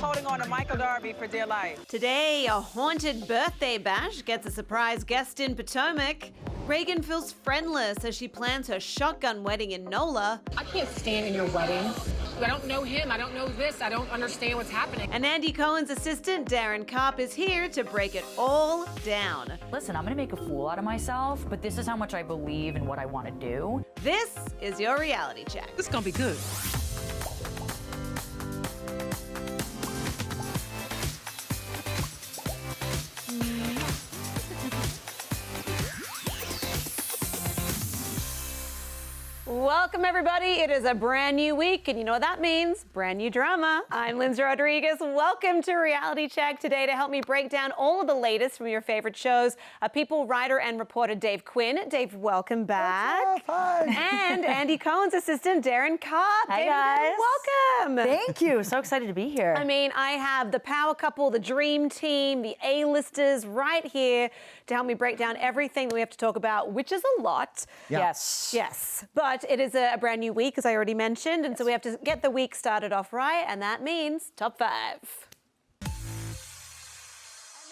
holding on to Michael Darby for dear life. Today, a haunted birthday bash gets a surprise guest in Potomac. Reagan feels friendless as she plans her shotgun wedding in NOLA. I can't stand in your wedding. I don't know him. I don't know this. I don't understand what's happening. And Andy Cohen's assistant, Daryn Carp, is here to break it all down. Listen, I'm gonna make a fool out of myself, but this is how much I believe in what I want to do. This is your reality check. This is gonna be good. Welcome, everybody. It is a brand new week, and you know what that means? Brand new drama. I'm Lyndsey Rodrigues. Welcome to Reality Check. Today, to help me break down all of the latest from your favorite shows, People writer and reporter Dave Quinn. Dave, welcome back. What's up? Hi. And Andy Cohen's assistant, Daryn Carp. Hi, Dave, guys. welcome. Thank you. So excited to be here. I mean, I have the power couple, the dream team, the A-listers right here to help me break down everything that we have to talk about, which is a lot. Yeah. Yes. Yes, but it is a brand new week, as I already mentioned, and so we have to get the week started off right, and that means top 5.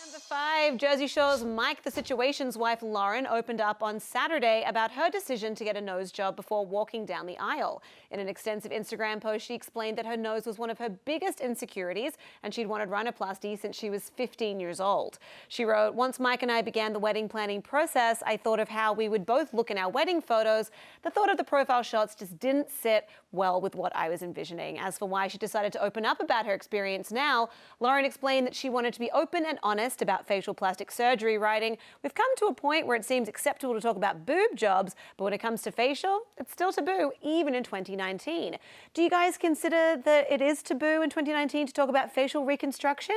Number 5, Jersey Shore's Mike the Situation's wife Lauren opened up on Saturday about her decision to get a nose job before walking down the aisle. In an extensive Instagram post, she explained that her nose was one of her biggest insecurities and she'd wanted rhinoplasty since she was 15 years old. She wrote, "Once Mike and I began the wedding planning process, I thought of how we would both look in our wedding photos. The thought of the profile shots just didn't sit well with what I was envisioning." As for why she decided to open up about her experience now, Lauren explained that she wanted to be open and honest about facial plastic surgery, writing, "We've come to a point where it seems acceptable to talk about boob jobs, but when it comes to facial, it's still taboo, even in 2019. Do you guys consider that it is taboo in 2019 to talk about facial reconstruction?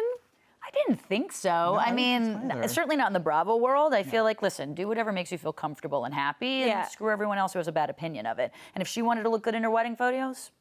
I didn't think so. I mean, certainly not in the Bravo world. I feel like, listen, do whatever makes you feel comfortable and happy, and screw everyone else who has a bad opinion of it. And if she wanted to look good in her wedding photos,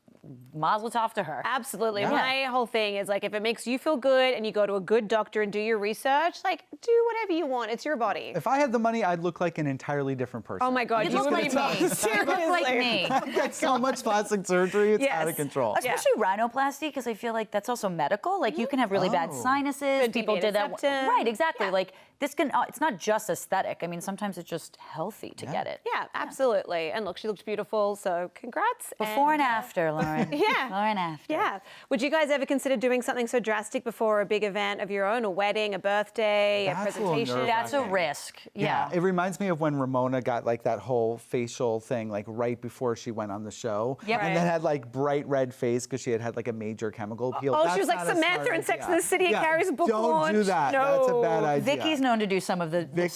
mazel tov to her. Absolutely. Yeah. My whole thing is, like, if it makes you feel good and you go to a good doctor and do your research, like, do whatever you want. It's your body. If I had the money, I'd look like an entirely different person. Oh my God, you look like me. Seriously. You look like me. I've got so much plastic surgery, it's out of control. Especially rhinoplasty, because I feel like that's also medical. Like, you can have really bad sinuses. Good People did that. septum. Right, exactly. Like, this can, it's not just aesthetic. I mean, sometimes it's just healthy to get it. Yeah, absolutely. And look, she looked beautiful, so congrats. Before and after, Lauren. Yeah. Before and after. Yeah. Would you guys ever consider doing something so drastic before a big event of your own, a wedding, a birthday, That's a a little presentation? nerve-wracking. That's a risk. Yeah. It reminds me of when Ramona got like that whole facial thing like right before she went on the show. Yep. And then had like bright red face because she had like a major chemical peel. Oh, That's she was like not a Samantha smart in Sex idea. and the City and Carrie's book Don't launch. do that. No. That's a bad idea. Vicky's known to do some of that done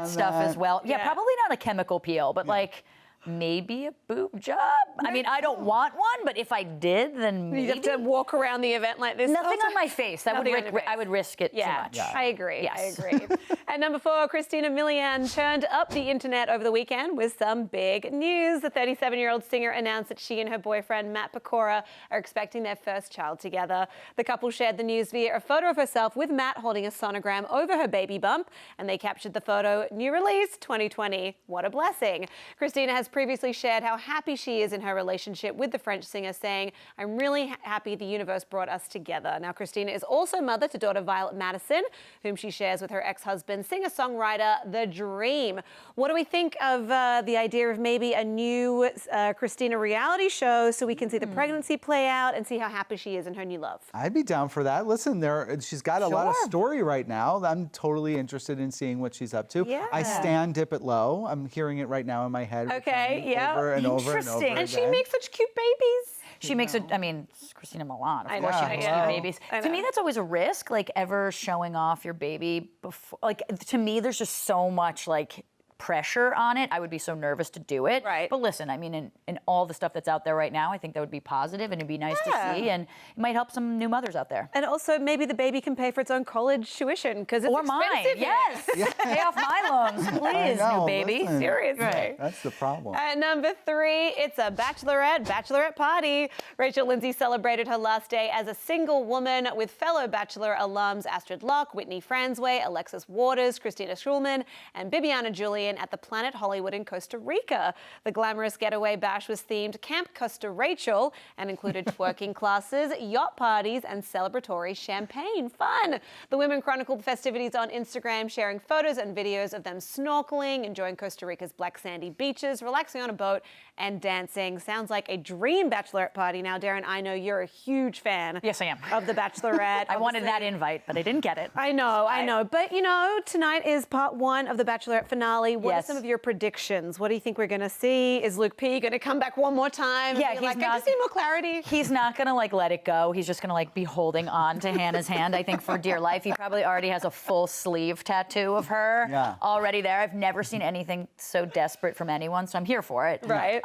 stuff that. as well. Yeah, Yeah. probably not a chemical peel, but like maybe a boob job. I mean, I don't want one, but if I did, then maybe. You'd have to walk around the event like this. Nothing on my face. That would Nothing on your face. I would risk it too much. Yeah. I agree. Yes. I agree. At number 4, Christina Milian turned up the internet over the weekend with some big news. The 37-year-old singer announced that she and her boyfriend, Matt Pecora, are expecting their first child together. The couple shared the news via a photo of herself with Matt holding a sonogram over her baby bump, and they captured the photo, "New release 2020. What a blessing." Christina has previously shared how happy she is in her relationship with the French singer, saying, "I'm really happy the universe brought us together." Now, Christina is also mother to daughter Violet Madison, whom she shares with her ex-husband, singer-songwriter The Dream. What do we think of the idea of maybe a new Christina reality show so we can see the pregnancy play out and see how happy she is in her new love? I'd be down for that. Listen, she's got a lot of story right now. I'm totally interested in seeing what she's up to. Yeah. I stand Dip It Low. I'm hearing it right now in my head. Okay, yeah. Over and over and over Interesting. again. And she makes such cute babies. She makes it, I mean, it's Christina Milan. Of I course know, she makes yeah. cute babies. I To me, know. that's always a risk, like ever showing off your baby before. Like, to me, there's just so much like pressure on it. I would be so nervous to do it. Right. But listen, I mean, in all the stuff that's out there right now, I think that would be positive and it'd be nice to see, and it might help some new mothers out there. And also, maybe the baby can pay for its own college tuition because it's Or mine, expensive. yes. Pay off my loans, please, know, new baby. listen. Seriously. Right. That's the problem. At number 3, it's a bachelorette party. Rachel Lindsay celebrated her last day as a single woman with fellow Bachelor alums Astrid Locke, Whitney Franzway, Alexis Waters, Christina Schulman, and Bibiana Julian weigh-in at the Planet Hollywood in Costa Rica. The glamorous getaway bash was themed Camp Costa Rachel and included twerking classes, yacht parties, and celebratory champagne. Fun! The women chronicled the festivities on Instagram, sharing photos and videos of them snorkeling, enjoying Costa Rica's black sandy beaches, relaxing on a boat, and dancing. Sounds like a dream bachelorette party. Now, Daryn, I know you're a huge fan. Yes, I am. Of The Bachelorette. I wanted that invite, but I didn't get it. I know. But, you know, tonight is part 1 of the Bachelorette finale. What Yes. are some of your predictions? What do you think we're going to see? Is Luke P going to come back one more time? Yeah, and be he's like, I just need more clarity. He's not gonna like let it go. He's just gonna like be holding on to Hannah's hand, I think, for dear life. He probably already has a full sleeve tattoo of her already there. I've never seen anything so desperate from anyone, so I'm here for it. Right.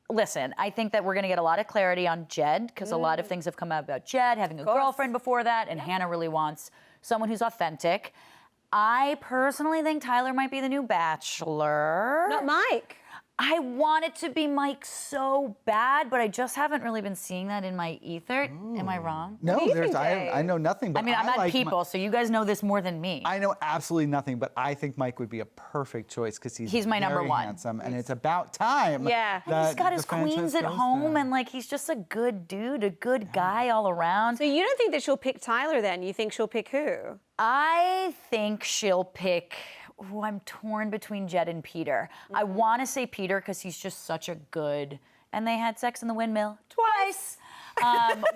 Listen, I think that we're going to get a lot of clarity on Jed, because a lot of things have come out about Jed having a girlfriend before that, and Hannah really wants someone who's authentic. I personally think Tyler might be the new Bachelor. Not Mike. I want it to be Mike so bad, but I just haven't really been seeing that in my ether. Am I wrong? No, do you there's think, I know nothing. But I mean, I'm at like People, so you guys know this more than me. I know absolutely nothing, but I think Mike would be a perfect choice because he's my number very one. handsome, and it's about time. Yeah. And he's got his queens at home, and like he's just a good dude, a good guy all around. So you don't think that she'll pick Tyler then? You think she'll pick who? I think she'll pick. Ooh, I'm torn between Jed and Peter. I want to say Peter because he's just such a good. And they had sex in the windmill twice.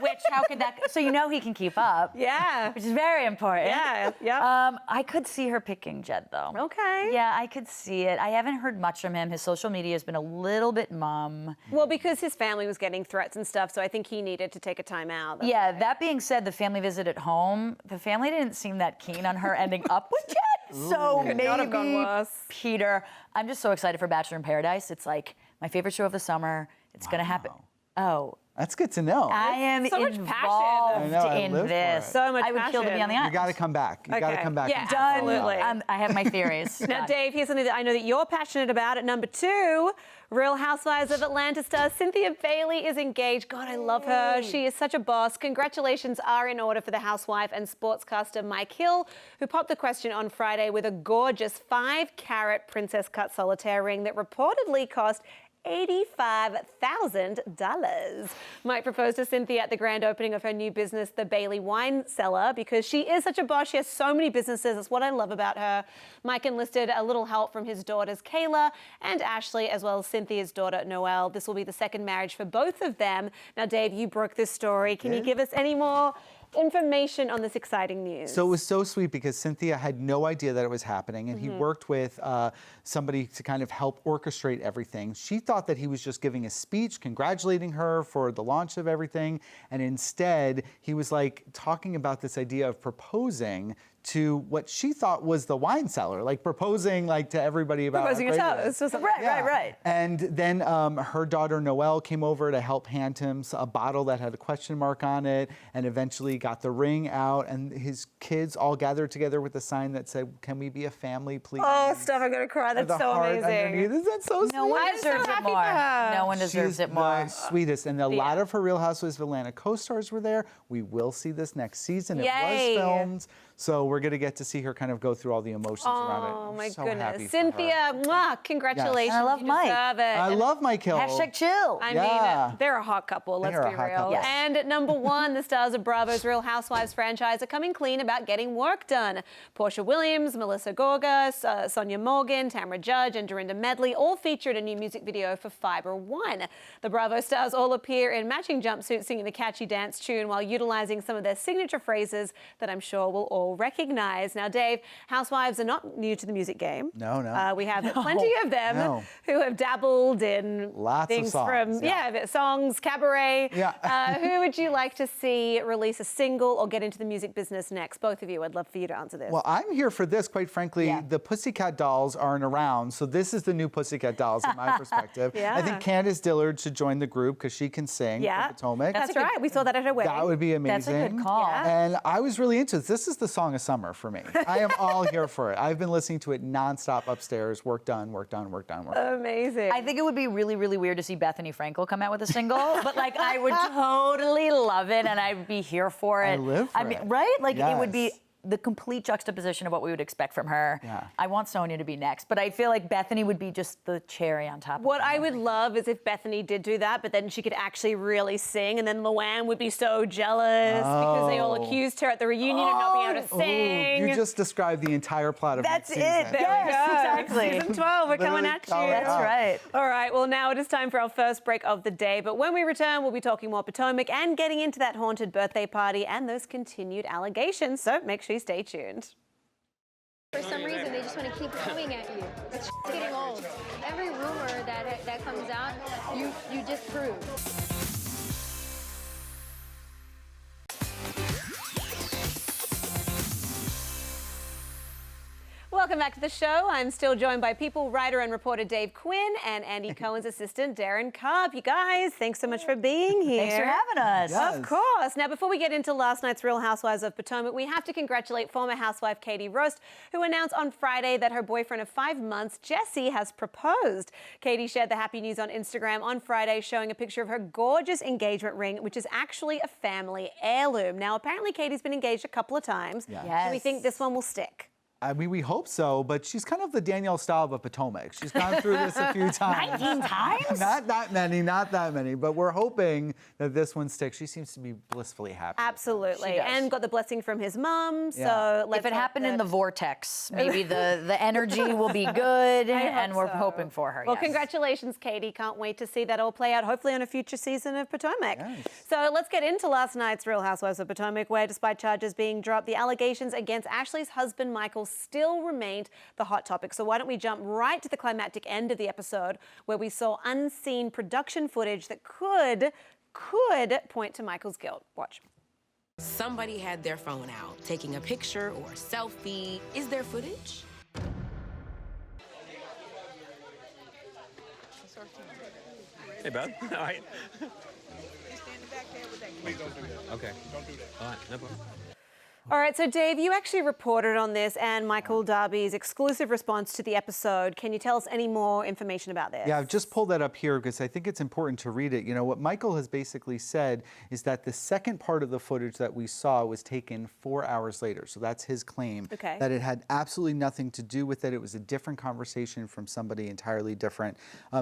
Which, how could that? So you know he can keep up. Yeah. Which is very important. Yeah. Yep. I could see her picking Jed though. Okay. Yeah, I could see it. I haven't heard much from him. His social media has been a little bit mum. Well, because his family was getting threats and stuff, so I think he needed to take a time out. Yeah, that being said, the family visit at home, the family didn't seem that keen on her ending up with Jed. So Could not have gone maybe worse. Peter. I'm just so excited for Bachelor in Paradise. It's like my favorite show of the summer. It's gonna happen. Oh. That's good to know. I am so much involved passion. I know, I in live for this. it. So much I would kill to be on the passion. island. You got to come back. You got to Okay. come back. Yeah, and done. follow up. Absolutely. I have my theories. Now, Done. Dave, here's something that I know that you're passionate about. At number 2, Real Housewives of Atlanta star Cynthia Bailey is engaged. God, I love her. She is such a boss. Congratulations are in order for the housewife and sportscaster Mike Hill, who popped the question on Friday with a gorgeous 5-carat princess cut solitaire ring that reportedly cost $85,000. Mike proposed to Cynthia at the grand opening of her new business, the Bailey Wine Cellar, because she is such a boss. She has so many businesses. That's what I love about her. Mike enlisted a little help from his daughters, Kayla and Ashley, as well as Cynthia's daughter, Noelle. This will be the second marriage for both of them. Now, Dave, you broke this story. Can you give us any more information on this exciting news? So it was so sweet because Cynthia had no idea that it was happening, and he worked with somebody to kind of help orchestrate everything. She thought that he was just giving a speech congratulating her for the launch of everything, and instead he was like talking about this idea of proposing to what she thought was the wine cellar, like proposing like to everybody about Proposing how a great it toast. is. Right. And then her daughter Noelle came over to help hand him a bottle that had a question mark on it, and eventually got the ring out. And his kids all gathered together with a sign that said, "Can we be a family, please?" Oh, stop! I'm gonna cry. That's The so heart amazing. underneath. Isn't that so sweet? No one I'm so deserves it happy for more. her. No one deserves She's it more. the sweetest. And a lot of her Real Housewives of Atlanta co-stars were there. We will see this next season. Yay. It was filmed. So we're going to get to see her kind of go through all the emotions around it. Oh, I'm my so happy goodness. for her. Cynthia, mwah, congratulations. I love you Mike. deserve it. I love Mike Hill. Hashtag chill. I Yeah. mean, they're a hot couple, let's They are be a hot real. couple. Yes. And at number 1, the stars of Bravo's Real Housewives franchise are coming clean about getting work done. Portia Williams, Melissa Gorga, Sonia Morgan, Tamra Judge, and Dorinda Medley all featured a new music video for Fiber One. The Bravo stars all appear in matching jumpsuits singing the catchy dance tune while utilizing some of their signature phrases that I'm sure we'll all recognize. Now, Dave, housewives are not new to the music game. No. We have plenty of them who have dabbled in Lots of things songs, from songs, cabaret. Yeah. Who would you like to see release a single or get into the music business next? Both of you, I'd love for you to answer this. Well, I'm here for this, quite frankly. The Pussycat Dolls aren't around, so this is the new Pussycat Dolls in my perspective. I think Candace Dillard should join the group because she can sing from Potomac. That's right. We saw that at her wedding. That would be amazing. That's a good call. And I was really into this. This is the song of summer for me. I am all here for it. I've been listening to it nonstop upstairs. Work done. Amazing. I think it would be really, really weird to see Bethany Frankel come out with a single, but like I would totally love it and I'd be here for it. I live for it. Right? Like it would be Yes. the complete juxtaposition of what we would expect from her. Yeah. I want Sonia to be next, but I feel like Bethany would be just the cherry on top. What of I would love is if Bethany did do that, but then she could actually really sing, and then Luann would be so jealous because they all accused her at the reunion of not being able to sing. You just described the entire plot of That's next it. season. There we go. Exactly. Season 12, we're coming Literally at you. coming That's up. right. All right, well, now it is time for our first break of the day. But when we return, we'll be talking more Potomac and getting into that haunted birthday party and those continued allegations. So make sure you stay tuned. For some reason, they just want to keep coming at you. It's getting old. Every rumor that comes out, you disprove. Welcome back to the show. I'm still joined by People writer and reporter Dave Quinn and Andy Cohen's assistant Daryn Carp. You guys, thanks so much for being here. Thanks for having us. Yes. Of course. Now, before we get into last night's Real Housewives of Potomac, we have to congratulate former housewife Katie Roast, who announced on Friday that her boyfriend of 5 months, Jesse, has proposed. Katie shared the happy news on Instagram on Friday, showing a picture of her gorgeous engagement ring, which is actually a family heirloom. Now, apparently Katie's been engaged a couple of times. Yeah. Yes. Do we think this one will stick? I mean, we hope so, but she's kind of the Danielle Staub of Potomac. She's gone through this a few times. 19 times? Not that many, but we're hoping that this one sticks. She seems to be blissfully happy. Absolutely. She does. And got the blessing from his mum. Yeah. So let's If it hope happened in that- the vortex, maybe the energy will be good, and we're so. hoping for her. Well, yes. congratulations, Katie. Can't wait to see that all play out, hopefully on a future season of Potomac. Yes. So let's get into last night's Real Housewives of Potomac, where despite charges being dropped, the allegations against Ashley's husband, Michael, still remained the hot topic. So why don't we jump right to the climactic end of the episode, where we saw unseen production footage that could point to Michael's guilt. Watch. Somebody had their phone out, taking a picture or a selfie. Is there footage? Hey, bud. All right. Okay. All right, no problem. All right, so Dave, you actually reported on this and Michael Darby's exclusive response to the episode. Can you tell us any more information about this? Yeah, I've just pulled that up here because I think it's important to read it. You know, what Michael has basically said is that the second part of the footage that we saw was taken 4 hours later. So that's his claim. Okay. That it had absolutely nothing to do with it. It was a different conversation from somebody entirely different.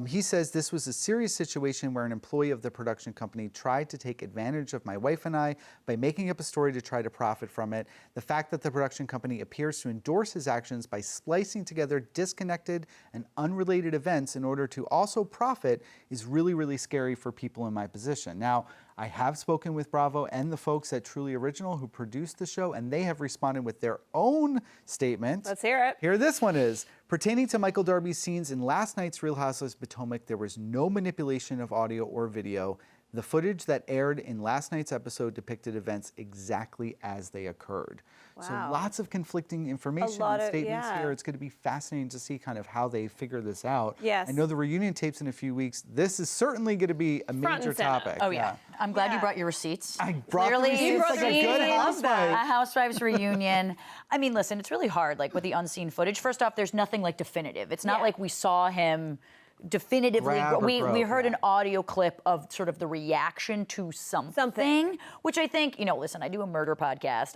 He says this was a serious situation where an employee of the production company tried to take advantage of my wife and I by making up a story to try to profit from it. The fact that the production company appears to endorse his actions by splicing together disconnected and unrelated events in order to also profit is really, really scary for people in my position. Now, I have spoken with Bravo and the folks at Truly Original who produced the show, and they have responded with their own statement. Let's hear it. Here this one is. Pertaining to Michael Darby's scenes in last night's Real Housewives of Potomac, there was no manipulation of audio or video. The footage that aired in last night's episode depicted events exactly as they occurred. So Wow. lots of conflicting information lot and of- statements yeah. here. It's going to be fascinating to see kind of how they figure this out. Yes. I know the reunion tapes in a few weeks. This is certainly going to be a Front major and center. topic. Oh, yeah. I'm glad Yeah. you brought your receipts. I brought Clearly, the receipts You brought like the a good receipts. housewife. A Housewives reunion. I mean, listen, it's really hard, like with the unseen footage. First off, there's nothing like definitive. It's not Yeah. like we saw him definitively. Grab or We grope, heard yeah. an audio clip of sort of the reaction to something, which I think, you know, listen, I do a murder podcast.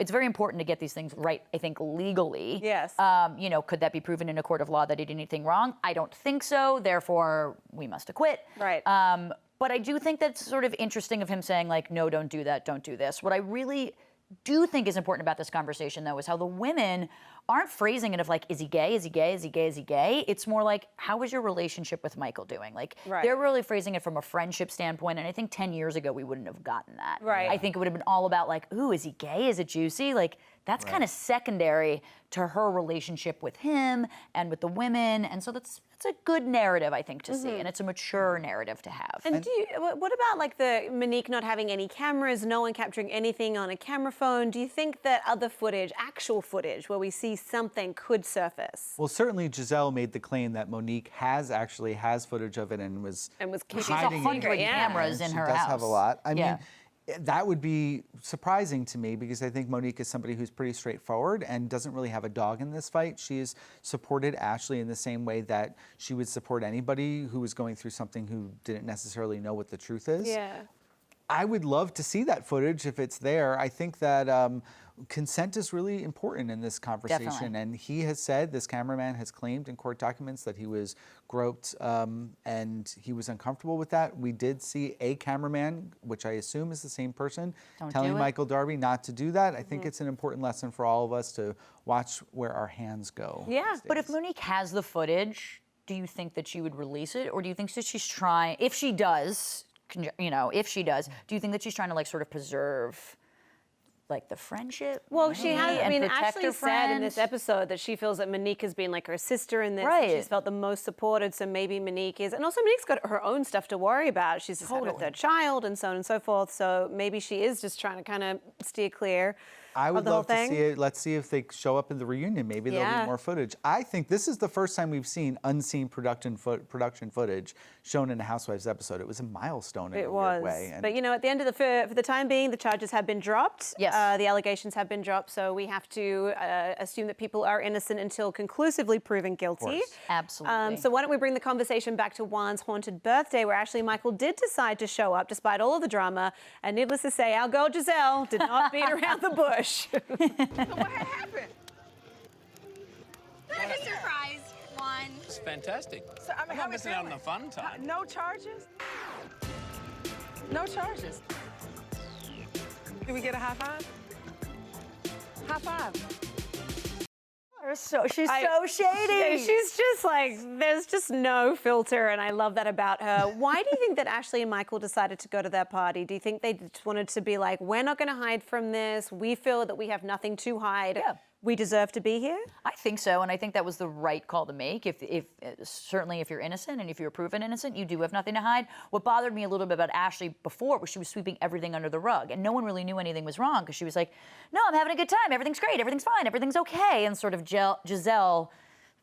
It's very important to get these things right, I think, legally. Yes. You know, could that be proven in a court of law that he did anything wrong? I don't think so. Therefore, we must acquit. Right. But I do think that's sort of interesting of him saying, like, no, don't do that, don't do this. What I really do think is important about this conversation, though, is how the women aren't phrasing it of like, is he gay, is he gay, is he gay, is he gay? It's more like, how is your relationship with Michael doing? Like, Right. they're really phrasing it from a friendship standpoint, and I think 10 years ago we wouldn't have gotten that. Right. I think it would have been all about like, ooh, is he gay, is it juicy? Like, that's kind of secondary to her relationship with him and with the women, and so that's a good narrative, I think, to see, and it's a mature narrative to have. And what about like the Monique not having any cameras, no one capturing anything on a camera phone? Do you think that other footage, actual footage, where we see something could surface? Well, certainly Giselle made the claim that Monique has footage of it and was keeping hiding it 100 secret, yeah. cameras in She her does house. have a lot. I Yeah. mean, that would be surprising to me because I think Monique is somebody who's pretty straightforward and doesn't really have a dog in this fight. She has supported Ashley in the same way that she would support anybody who was going through something who didn't necessarily know what the truth is. Yeah. I would love to see that footage if it's there. I think that consent is really important in this conversation. Definitely. And he has said, this cameraman has claimed in court documents that he was groped and he was uncomfortable with that. We did see a cameraman, which I assume is the same person, telling Michael Darby not to do that. I think it's an important lesson for all of us to watch where our hands go. Yeah, but if Monique has the footage, do you think that she would release it? Or do you think that she's trying, if she does, if she does, do you think that she's trying to like sort of preserve like the friendship? Well, she has, I mean, protect Ashley her said in friend? this episode that she feels that Monique has been like her sister in this. Right. And she's felt the most supported, so maybe Monique is. And also Monique's got her own stuff to worry about. She's just had her third child and so on and so forth. So maybe she is just trying to kind of steer clear I would of the whole love to thing. see it. Let's see if they show up in the reunion. Maybe there'll be more footage. I think this is the first time we've seen unseen production footage shown in a Housewives episode. It was a milestone in a weird way. But you know, at the end of for the time being, the charges have been dropped. Yes. The allegations have been dropped. So we have to assume that people are innocent until conclusively proven guilty. Absolutely. So why don't we bring the conversation back to Juan's haunted birthday, where Ashley and Michael did decide to show up despite all of the drama. And needless to say, our girl Giselle did not beat around the bush. So what had happened? I'm just surprised, Juan. It's fantastic. So, I mean, I'm how not missing out on the fun time. No charges? No charges. Do we get a high five? High five. She's so shady. Yeah, she's just like, there's just no filter, and I love that about her. Why do you think that Ashley and Michael decided to go to that party? Do you think they just wanted to be like, we're not going to hide from this. We feel that we have nothing to hide. Yeah. We deserve to be here? I think so, and I think that was the right call to make. If certainly if you're innocent and if you're proven innocent, you do have nothing to hide. What bothered me a little bit about Ashley before was she was sweeping everything under the rug, and no one really knew anything was wrong because she was like, "No, I'm having a good time. Everything's great. Everything's fine. Everything's okay." And sort of Giselle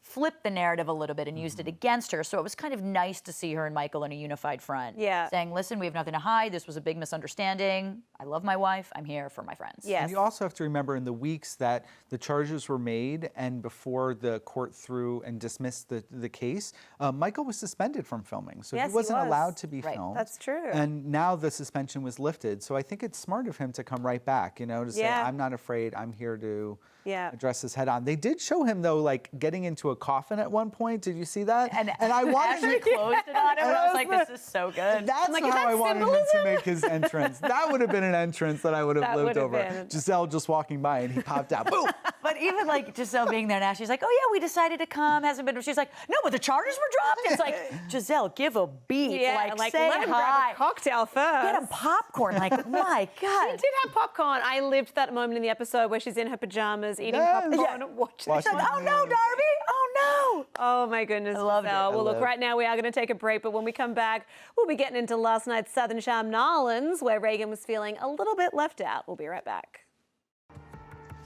flipped the narrative a little bit and used it against her. So it was kind of nice to see her and Michael in a unified front. Yeah. Saying, listen, we have nothing to hide. This was a big misunderstanding. I love my wife. I'm here for my friends. Yes. And you also have to remember in the weeks that the charges were made and before the court threw and dismissed the case, Michael was suspended from filming. So Yes, he wasn't he was. allowed to be Right. filmed. That's true. And now the suspension was lifted. So I think it's smart of him to come right back, to say, Yeah. I'm not afraid. I'm here to Yeah. address this head on. They did show him, though, like getting into a coffin at one point. Did you see that? And I wanted Ashley closed it on him. And I was like, this is so good. That's like, is how that I wanted him symbolism? to make his entrance. That would have been an entrance that I would have That lived would have over. been. Giselle just walking by and he popped out. Boom! But even like Giselle being there now, she's like, oh yeah, we decided to come. Hasn't been. She's like, no, but the charges were dropped. It's like, Giselle, give a beat. Yeah, like say let him hi. grab a cocktail first. Get him popcorn. Like, my God. She did have popcorn. I lived that moment in the episode where she's in her pajamas eating Yes. popcorn Yeah. and watching. Watching She's like, oh no, Darby. Oh no. Oh my goodness, I loved it. Giselle. I Well, look, loved right now we are going to take a break, but when we come back, we'll be getting into last night's Southern Charm Nolans, where Reagan was feeling a little bit left out. We'll be right back.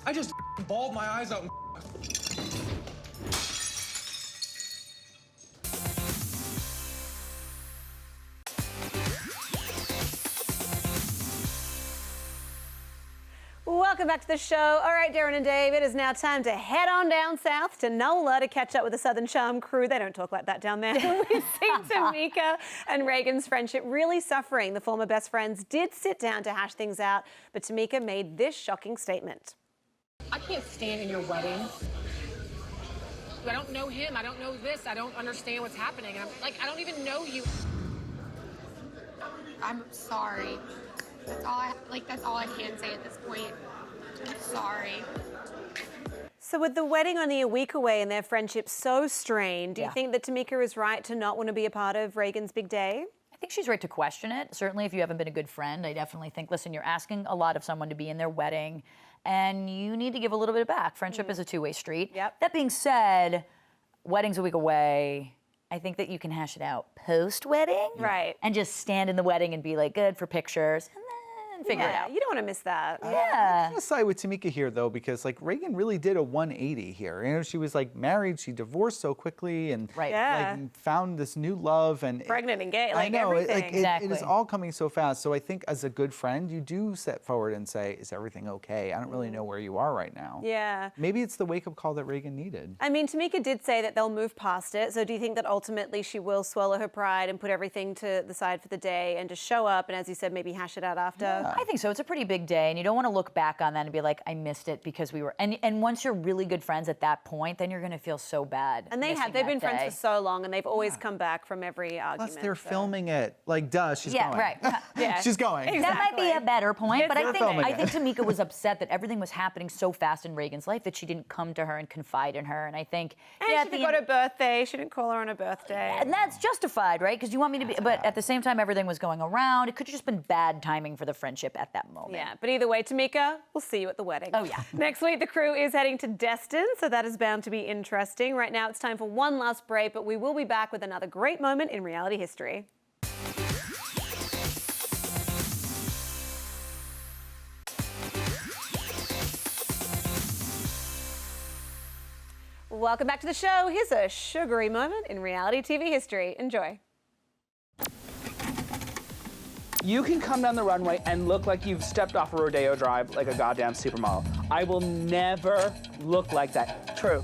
I just bawled my eyes out. Welcome back to the show. All right, Daryn and Dave, it is now time to head on down south to NOLA to catch up with the Southern Charm crew. They don't talk like that down there. We've seen Tamika and Reagan's friendship really suffering. The former best friends did sit down to hash things out, but Tamika made this shocking statement. I can't stand in your wedding. I don't know him. I don't know this. I don't understand what's happening. I'm like, I don't even know you. I'm sorry. That's all I can say at this point. I'm sorry. So with the wedding only a week away and their friendship so strained, do you think that Tamika is right to not want to be a part of Reagan's big day? I think she's right to question it. Certainly, if you haven't been a good friend, I definitely think, listen, you're asking a lot of someone to be in their wedding, and you need to give a little bit back. Friendship is a two-way street. Yep. That being said, wedding's a week away. I think that you can hash it out post-wedding. Right. And just stand in the wedding and be like, good for pictures. And then and figure it out. You don't want to miss that. Yeah. I'm gonna side with Tamika here though, because like Reagan really did a 180 here. You know, she was like married, she divorced so quickly, and like found this new love and pregnant and gay, I like know, everything. it is all coming so fast. So I think as a good friend, you do step forward and say, "Is everything okay? I don't really know where you are right now." Yeah. Maybe it's the wake-up call that Reagan needed. I mean, Tamika did say that they'll move past it. So do you think that ultimately she will swallow her pride and put everything to the side for the day and just show up and, as you said, maybe hash it out after? Yeah. I think so. It's a pretty big day, and you don't want to look back on that and be like, I missed it because we were. And once you're really good friends at that point, then you're going to feel so bad. And they've been friends for so long, and they've always come back from every argument. Plus, they're filming it. Like, duh, she's going. Right. Yeah, she's going. Exactly. That might be a better point, but I filming think Tamika was upset that everything was happening so fast in Reagan's life that she didn't come to her and confide in her. And I think, she forgot her birthday. She didn't call her on her birthday. And that's justified, right? Because you want me to be, but at the same time, everything was going around. It could have just been bad timing for the friendship at that moment. Yeah, but either way, Tamika, we'll see you at the wedding. Oh, yeah. Next week, the crew is heading to Destin, so that is bound to be interesting. Right now, it's time for one last break, but we will be back with another great moment in reality history. Welcome back to the show. Here's a sugary moment in reality TV history. Enjoy. You can come down the runway and look like you've stepped off a rodeo drive like a goddamn supermodel. I will never look like that. True.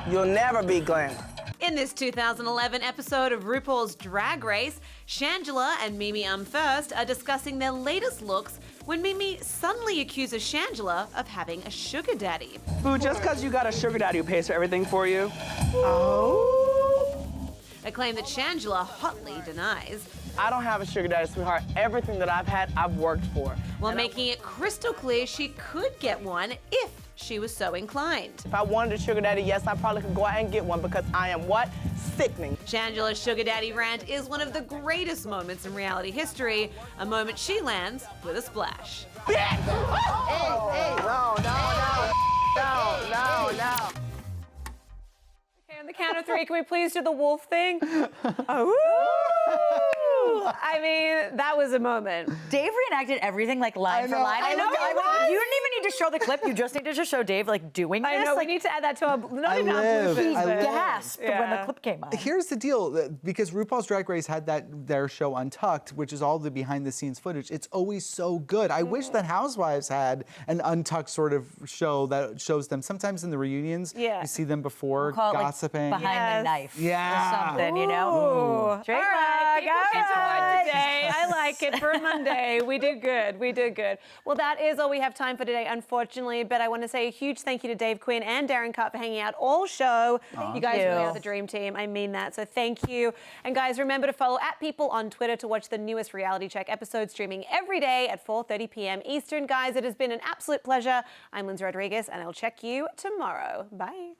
You'll never be glamour. In this 2011 episode of RuPaul's Drag Race, Shangela and Mimi First are discussing their latest looks when Mimi suddenly accuses Shangela of having a sugar daddy. Boo, just because you got a sugar daddy who pays for everything for you. A claim that Shangela hotly denies. I don't have a sugar daddy, sweetheart. Everything that I've had, I've worked for. While making it crystal clear she could get one if she was so inclined. If I wanted a sugar daddy, yes, I probably could go out and get one because I am what? Sickening. Shangela's sugar daddy rant is one of the greatest moments in reality history, a moment she lands with a splash. Hey, no. Okay, on the count of three, can we please do the wolf thing? I mean, that was a moment. Dave reenacted everything like line for line. I know, you didn't even need to show the clip. You just need to just show Dave like doing this. I know, like, we need to add that to our, not even our live. bloopers. I he live. gasped when the clip came on. Here's the deal, because RuPaul's Drag Race had their show Untucked, which is all the behind-the-scenes footage. It's always so good. I wish that Housewives had an Untucked sort of show that shows them. Sometimes in the reunions, you see them before We'll call it, like, gossiping. behind the knife. Yeah. Or something, you know? All right, today. I like it for a Monday. We did good. We did good. Well, that is all we have time for today, unfortunately. But I want to say a huge thank you to Dave Quinn and Daryn Carp for hanging out all show. You guys really are the dream team. I mean that. So thank you. And guys, remember to follow @People on Twitter to watch the newest Reality Check episode streaming every day at 4:30 p.m. Eastern. Guys, it has been an absolute pleasure. I'm Lyndsey Rodrigues, and I'll check you tomorrow. Bye.